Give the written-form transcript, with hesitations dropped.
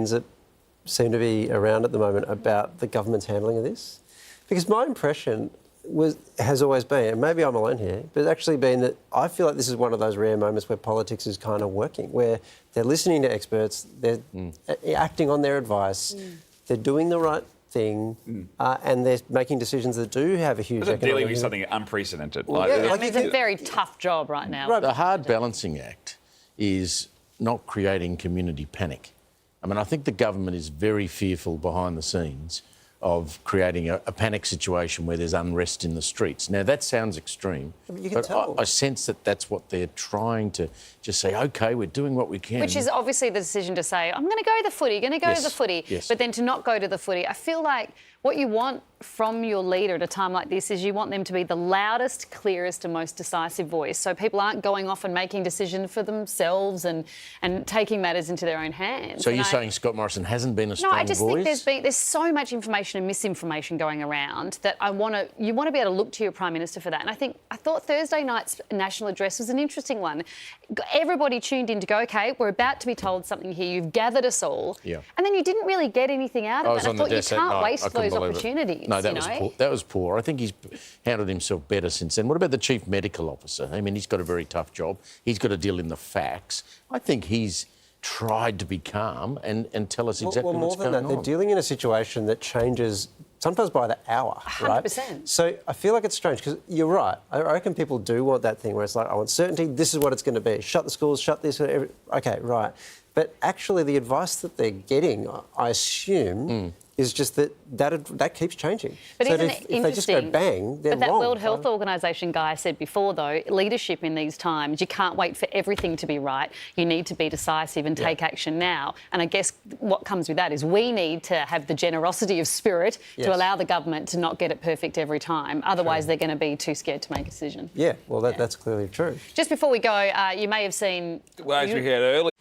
that seem to be around at the moment about the government's handling of this? Because my impression has always been, and maybe I'm alone here, but it's actually been that I feel like this is one of those rare moments where politics is kind of working, where they're listening to experts, they're acting on their advice, they're doing the right thing, and they're making decisions that do have a huge economic... They're dealing with something unprecedented. It's a very tough job right now. Right. The hard balancing act is not creating community panic. I mean, I think the government is very fearful behind the scenes of creating a panic situation where there's unrest in the streets. Now, that sounds extreme, but I sense that that's what they're trying to just say, OK, we're doing what we can. Which is obviously the decision to say, I'm going to go to the footy, to the footy, but then to not go to the footy. I feel like what you want from your leader at a time like this is you want them to be the loudest, clearest and most decisive voice, so people aren't going off and making decisions for themselves and taking matters into their own hands. So you're saying Scott Morrison hasn't been a strong voice? No, I just think there's so much information and misinformation going around that you want to be able to look to your Prime Minister for that. And I thought Thursday night's national address was an interesting one. Everybody tuned in to go, OK, we're about to be told something here, you've gathered us all. Yeah. And then you didn't really get anything out of it. I thought you can't waste those opportunities. No, that was poor. I think he's handled himself better since then. What about the Chief Medical Officer? I mean, he's got a very tough job. He's got to deal in the facts. I think he's tried to be calm and tell us exactly what's going on. They're dealing in a situation that changes sometimes by the hour, 100%. Right? So I feel like it's strange because you're right. I reckon people do want that thing where it's like, I want certainty, this is what it's going to be. Shut the schools, shut this, OK, right. But actually the advice that they're getting, I assume, is just that keeps changing. But so isn't it if they just go bang, they're wrong. But that wrong. World Health Organisation guy said before, though, leadership in these times, you can't wait for everything to be right. You need to be decisive and take action now. And I guess what comes with that is we need to have the generosity of spirit to allow the government to not get it perfect every time. Otherwise, they're going to be too scared to make a decision. Yeah, well, that's clearly true. Just before we go, you may have seen... Well, as we heard earlier...